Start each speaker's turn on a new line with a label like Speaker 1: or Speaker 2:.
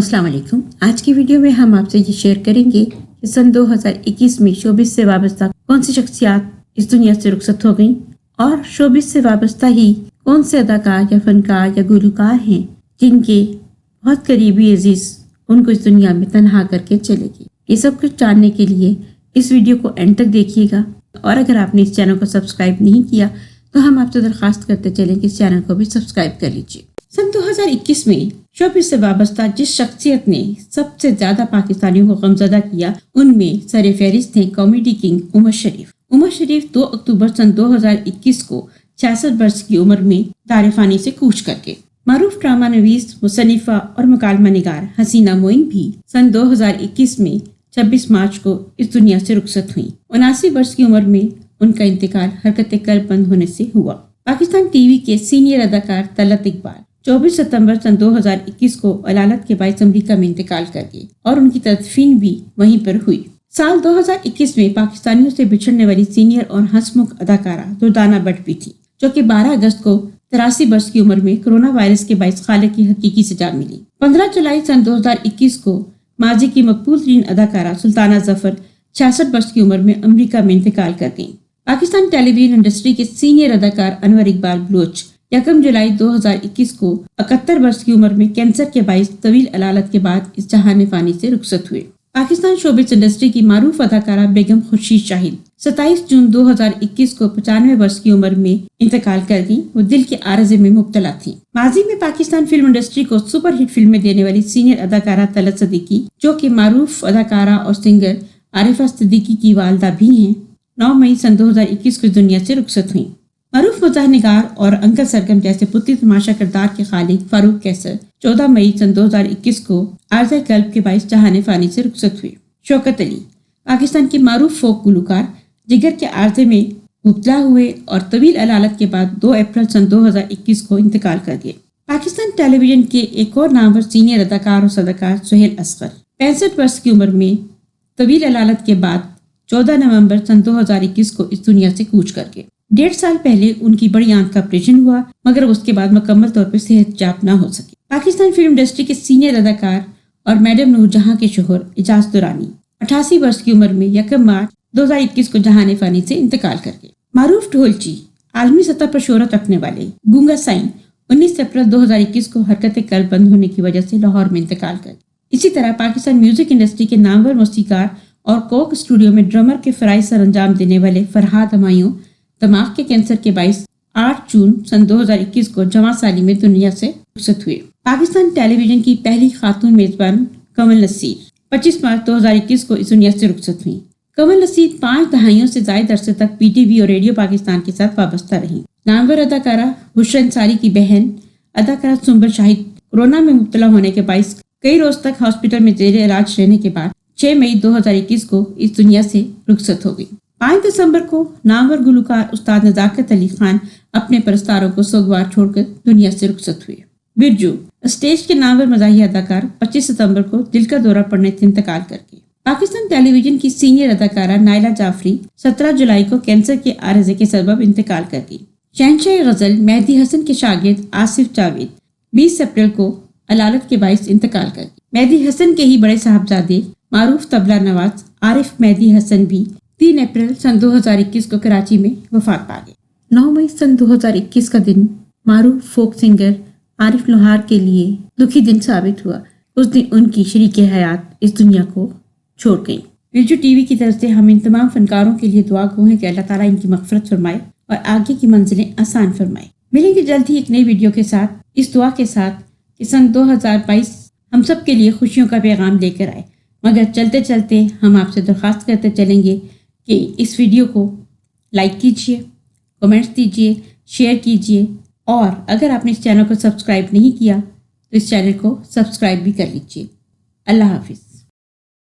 Speaker 1: السلام علیکم. آج کی ویڈیو میں ہم آپ سے یہ شیئر کریں گے کہ سن 2021 میں شوبز سے وابستہ کون سی شخصیات اس دنیا سے رخصت ہو گئیں اور شوبز سے وابستہ ہی کون سے اداکار یا فنکار یا گلوکار ہیں جن کے بہت قریبی عزیز ان کو اس دنیا میں تنہا کر کے چلے گی. یہ سب کچھ جاننے کے لیے اس ویڈیو کو اینڈ تک دیکھیے گا، اور اگر آپ نے اس چینل کو سبسکرائب نہیں کیا تو ہم آپ سے درخواست کرتے چلیں کہ اس چینل کو بھی سبسکرائب کر لیجیے. سن 2021 میں شوبز سے وابستہ جس شخصیت نے سب سے زیادہ پاکستانیوں کو غمزدہ کیا ان میں سر فہرست ہیں کامیڈی کنگ عمر شریف. عمر شریف 2 اکتوبر سن 2021 کو 66 برس کی عمر میں دار فانی سے کوچ کر کے. معروف ڈرامہ نویس، مصنفہ اور مکالمہ نگار حسینہ معین بھی سن 2021 میں 26 مارچ کو اس دنیا سے رخصت ہوئیں. 79 برس کی عمر میں ان کا انتقال حرکت قلب بند ہونے سے ہوا. پاکستان ٹی وی کے سینئر اداکار طلعت اقبال 24 ستمبر سن 2021 کو علالت کے باعث امریکہ میں انتقال کر گئے اور ان کی تدفین بھی وہیں پر ہوئی. سال 2021 میں پاکستانیوں سے بچھڑنے والی سینئر اور ہنسمکھ اداکارہ دردانہ بٹ بھی تھی، جو کہ 12 اگست کو 83 برس کی عمر میں کرونا وائرس کے باعث خالق کی حقیقی سزا ملی. 15 جولائی سن 2021 کو ماضی کی مقبول ترین اداکارہ سلطانہ ظفر 66 برس کی عمر میں امریکہ میں انتقال کر گئیں. پاکستان ٹیلی ویژن انڈسٹری کے سینئر اداکار انور اقبال بلوچ 1 جولائی 2021 کو 71 برس کی عمر میں کینسر کے باعث طویل علالت کے بعد اس جہان فانی سے رخصت ہوئے. پاکستان شوبز انڈسٹری کی معروف اداکارہ بیگم خورشید شاہد 27 جون 2021 کو 95 برس کی عمر میں انتقال کر گئیں. وہ دل کے عارضے میں مبتلا تھیں. ماضی میں پاکستان فلم انڈسٹری کو سپر ہٹ فلمیں دینے والی سینئر اداکارہ طلعت صدیقی، جو کہ معروف اداکارہ اور سنگر عارفہ صدیقی کی والدہ بھی ہیں، 9 مئی سن 2021 کو دنیا سے رخصت ہوئیں. معروف مزاح نگار اور انکل سرگم جیسے پتی تماشا کردار کے خالق فاروق قیصر 14 مئی سن 2021 کو عارضہ قلب کے باعث جہان فانی سے رخصت ہوئے. شوکت علی پاکستان کے معروف فوک گلوکار جگر کے عارضے میں مبتلا ہوئے اور طویل علالت کے بعد 2 اپریل سن 2021 کو انتقال کر گئے. پاکستان ٹیلی ویژن کے ایک اور نامور سینئر اداکار اور صداکار سہیل اصغر 65 برس کی عمر میں طویل علالت کے بعد 14 نومبر سن 2021 کو اس دنیا سے کوچ کر گئے. 1.5 سال پہلے ان کی بڑی آنکھ کا آپریشن ہوا، مگر اس کے بعد مکمل طور پر صحت یاب نہ ہو سکی. پاکستان فلم انڈسٹری کے سینئر اداکار اور میڈم نور جہاں کے شوہر اعجاز درانی 88 برس کی عمر میں 1 مارچ 2021 کو جہان فانی سے انتقال کر گئے. معروف ڈھولچی عالمی سطح پر شہرت رکھنے والے گونگا سائن 19 اپریل 2021 کو حرکت قلب بند ہونے کی وجہ سے لاہور میں انتقال کر گئے. اسی طرح پاکستان میوزک انڈسٹری کے نامور موسیقار اور کوک اسٹوڈیو میں ڈرمر کے فرائض سر انجام دینے والے فرحاد ہمایوں دماغ کے کینسر کے باعث 8 جون سن 2021 کو جواں سالی میں دنیا سے رخصت ہوئے. پاکستان ٹیلی ویژن کی پہلی خاتون میزبان کنول نصیر 25 مارچ 2021 کو اس دنیا سے رخصت ہوئی. کنول نصیر 5 دہائیوں سے زائد عرصے تک پی ٹی وی اور ریڈیو پاکستان کے ساتھ وابستہ رہیں. نامور اداکارہ بشریٰ انصاری کی بہن اداکارہ سنبل شاہد کورونا میں مبتلا ہونے کے باعث کئی روز تک ہاسپٹل میں زیر علاج رہنے کے بعد 6 مئی 2021 کو اس دنیا سے رخصت ہو گئی. 5 دسمبر کو نامور گلوکار استاد نزاکت علی خان اپنے پرستاروں کو سوگوار چھوڑ کر دنیا سے رخصت ہوئے. برجو اسٹیج کے نامور مزاحیہ اداکار 25 ستمبر کو دل کا دورہ پڑنے سے انتقال کر گئے. پاکستان ٹیلی ویژن کی سینئر اداکارہ نائلہ جعفری 17 جولائی کو کینسر کے عارضے کے سبب انتقال کر گئی. شہنشاہ غزل مہدی حسن کے شاگرد آصف جاوید 20 اپریل کو علالت کے باعث انتقال کر گئی. مہدی حسن کے ہی بڑے صاحبزادے معروف طبلہ نواز عارف مہدی حسن بھی 3 اپریل سن 2021 کو کراچی میں وفات پا گئے. 9 مئی سن 2021 کا دن معروف فوک سنگر عارف لوہار کے لیے دکھی دن ثابت ہوا. اس دن ان کی شریک حیات اس دنیا کو چھوڑ گئیں. ویڈیو ٹی وی کی طرف سے ہم ان تمام فنکاروں کے لیے دعا گو ہیں کہ اللہ تعالیٰ ان کی مغفرت فرمائے اور آگے کی منزلیں آسان فرمائے. ملیں گے جلد ہی ایک نئی ویڈیو کے ساتھ، اس دعا کے ساتھ کہ سن 2022 ہم سب کے لیے خوشیوں کا پیغام لے کر آئے. مگر چلتے چلتے ہم آپ سے درخواست کرتے چلیں گے کہ اس ویڈیو کو لائک کیجئے، کمنٹس دیجئے، شیئر کیجئے، اور اگر آپ نے اس چینل کو سبسکرائب نہیں کیا تو اس چینل کو سبسکرائب بھی کر لیجئے. اللہ حافظ.